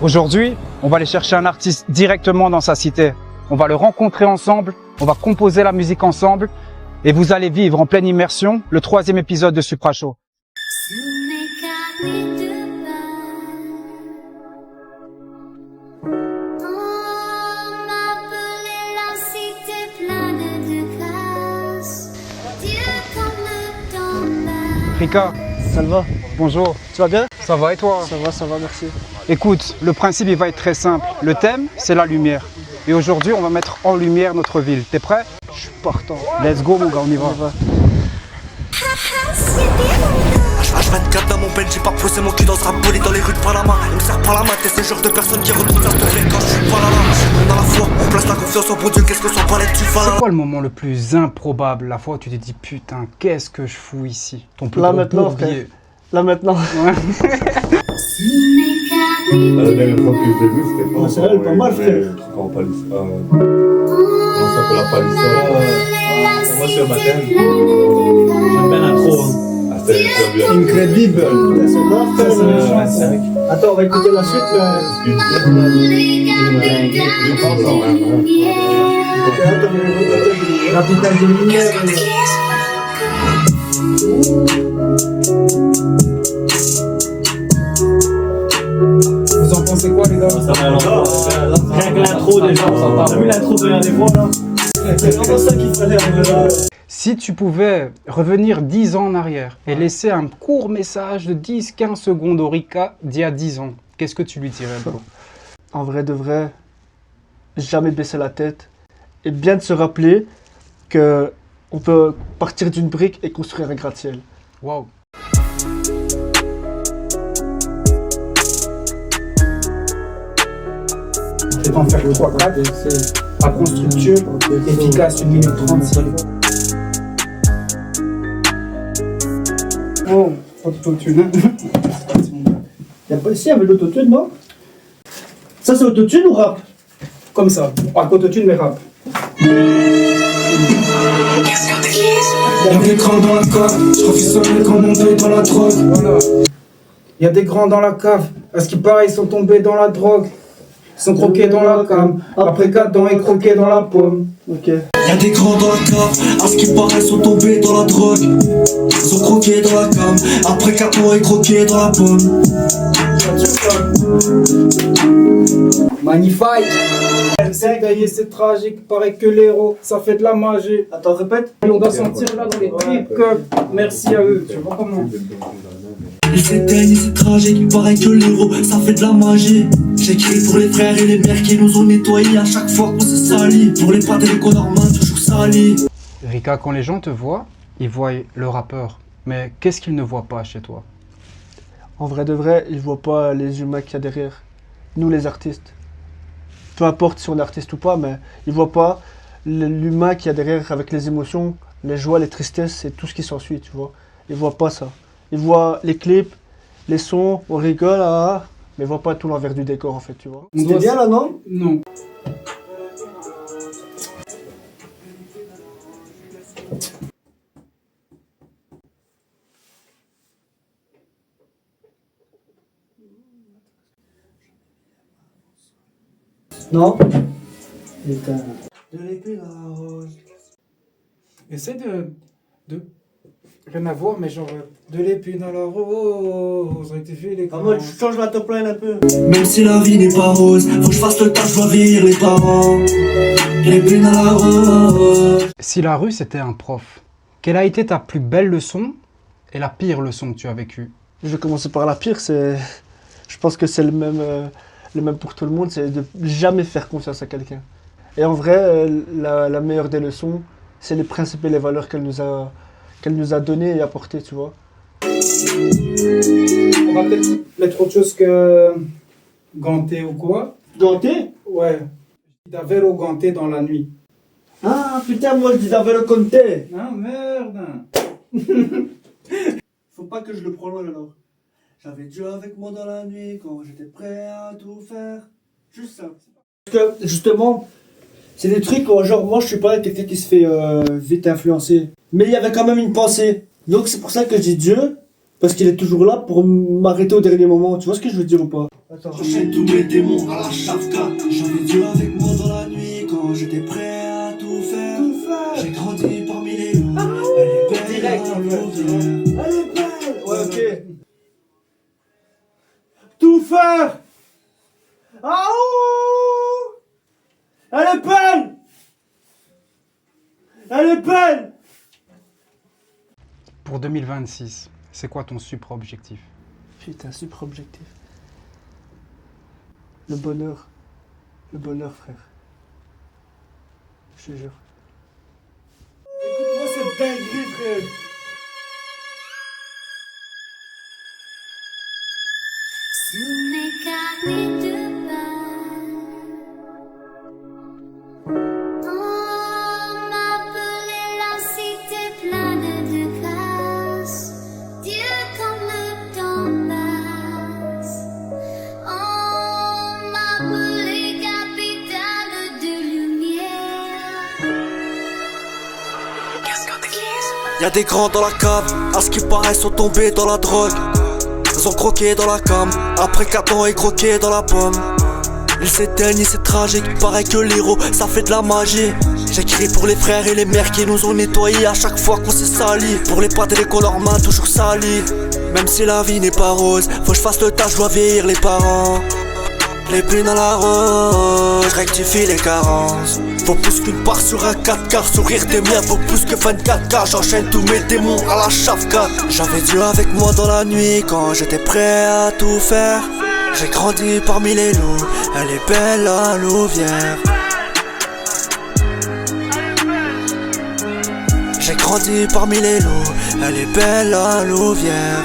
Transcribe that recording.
Aujourd'hui, on va aller chercher un artiste directement dans sa cité. On va le rencontrer ensemble, on va composer la musique ensemble et vous allez vivre en pleine immersion le 3e épisode de Supra Show. Rika, Salva, bonjour. tu vas bien? Ça va et toi? Ça va, merci. Écoute, le principe il va être très simple. Le thème, c'est la lumière. Et aujourd'hui, on va mettre en lumière notre ville. T'es prêt? Je suis partant. Let's go mon gars, on y va. H24 dans mon bench, j'ai pas posé mon cul dans ce rap poli dans les rues de Panama. Il me serre par la main, t'es ce genre de personne qui retourne ça te fait quand je suis pas là. Je suis dans la foi, on place la confiance en bon Dieu, qu'est-ce que son palais tu vas là. C'est quoi le moment le plus improbable, la fois où tu t'es dit putain, qu'est-ce que je fous ici? Ton plus Là gros maintenant, bourbier. Là maintenant. Ouais. La dernière fois que je l'ai vu, c'était pas c'est elle, pas mal, frère. En palissade. Comment ça s'appelle la palissade? Moi, c'est au matin. J'aime bien l'intro. Ah, c'était bien. Incredible. Attends, on va écouter la suite. Capitale de lumière. Vous en pensez quoi les gars? Ça va longtemps. Rien que l'intro déjà, on s'entend. T'as vu l'intro de la dernière fois là? C'est vraiment ça qu'il fallait. Si tu pouvais revenir 10 ans en arrière et laisser un court message de 10-15 secondes au Rika d'il y a 10 ans, qu'est-ce que tu lui dirais bro? En vrai de vrai, jamais baisser la tête et bien de se rappeler que on peut partir d'une brique et construire un gratte-ciel. Waouh. Je vais t'en faire 3-4, apprends structure, efficace, 1 minute 36. Oh, autotune. Y'a pas ici avec l'autotune, non? Ça c'est autotune ou rap? Comme ça, pas autotune mais rap. Y'a des grands dans la cave, je refuse seulement quand mon deuil dans la drogue. Voilà. Il y a des grands dans la cave, à ce qui paraît ils sont tombés dans la drogue. Ils sont croqués dans la cam, après 4 dents et croqués dans la paume. Ok. Y'a des grands dans la cave, à ce qui paraît sont tombés dans la drogue. Ils sont croqués dans la cam, après 4 mois et croqués dans la pomme. Magnifique. C'est gagné, c'est tragique, paraît que l'héros, ça fait de la magie. Attends, répète. Et on doit sentir là dans les tripes que merci à eux, tu vois comment? Il s'éteignent, c'est tragique, il paraît que l'héros, ça fait de la magie. J'écris pour les frères et les mères qui nous ont nettoyés à chaque fois qu'on s'est sali. Pour les pattes et les connards, toujours salis. Rika, quand les gens te voient, ils voient le rappeur. Mais qu'est-ce qu'ils ne voient pas chez toi? En vrai de vrai, ils voient pas les humains qu'il y a derrière. Nous les artistes. Peu importe si on est artiste ou pas, mais ils voient pas l'humain qu'il y a derrière avec les émotions, les joies, les tristesses et tout ce qui s'ensuit, tu vois. Ils voient pas ça. Ils voient les clips, les sons, on rigole, mais ils voient pas tout l'envers du décor en fait, tu vois. C'était bien là, non? Non. Non? Putain. De l'épée dans la rose. Essaie de rien à voir, mais genre de l'épine dans la rose, rectifie les Moi, tu changes la top line un peu. Même si la vie n'est pas rose, faut que je fasse le taf, je dois vieillir les parents. Les bulles dans la rose. Si la rue c'était un prof, quelle a été ta plus belle leçon et la pire leçon que tu as vécue? Je vais commencer par la pire, je pense que c'est le même pour tout le monde, c'est de jamais faire confiance à quelqu'un. Et en vrai, la meilleure des leçons, c'est les principes et les valeurs qu'elle nous a données et apportées, tu vois. On va peut-être mettre autre chose que ganté ou quoi? Ganté? Ouais. Davvero ganté dans la nuit. Ah putain, moi je dis Davvero Conte. Ah merde. Faut pas que je le prolonge alors. J'avais Dieu avec moi dans la nuit quand j'étais prêt à tout faire. Juste ça. Parce que justement, c'est des trucs, genre moi je suis pas quelqu'un qui se fait vite influencer. Mais il y avait quand même une pensée. Donc c'est pour ça que je dis Dieu. Parce qu'il est toujours là pour m'arrêter au dernier moment. Tu vois ce que je veux dire ou pas? Attends. J'enchaîne tous mes démons à la Shafka. J'avais Dieu avec moi dans la nuit quand j'étais prêt à tout faire. J'ai grandi parmi les loups. Elle est belle, Direct, la en fait. louvière. Elle est belle. Ouais, ok. Tout faire. Ah ouh. Elle est belle. Elle est belle. Pour 2026, c'est quoi ton supra-objectif? Putain, super objectif. Le bonheur. Le bonheur, frère. Je te jure. Écoute-moi cette dinguerie, frère. Sous mes carrés de bain, on m'appelait la cité pleine de grâce. Dieu comme le temps passe, on m'appelait capitale de lumière. Y'a des grands dans la cave, à ce qui paraît sont tombés dans la drogue. Ils ont croqué dans la cam, après 4 ans et croqué dans la pomme. Ils s'éteignent, c'est tragique, pareil que l'héros, ça fait de la magie. J'écris pour les frères et les mères qui nous ont nettoyés à chaque fois qu'on s'est sali. Pour les pattes et les leurs mains toujours salies. Même si la vie n'est pas rose, faut que je fasse le tas, je dois vieillir les parents. Les pluies dans la rose, rectifie les carences. Faut plus qu'une part sur un 4K, sourire des miens vaut plus que 24K. J'enchaîne tous mes démons à la Shafka. J'avais Dieu avec moi dans la nuit quand j'étais prêt à tout faire. J'ai grandi parmi les loups, elle est belle la louvière. J'ai grandi parmi les loups, elle est belle la louvière.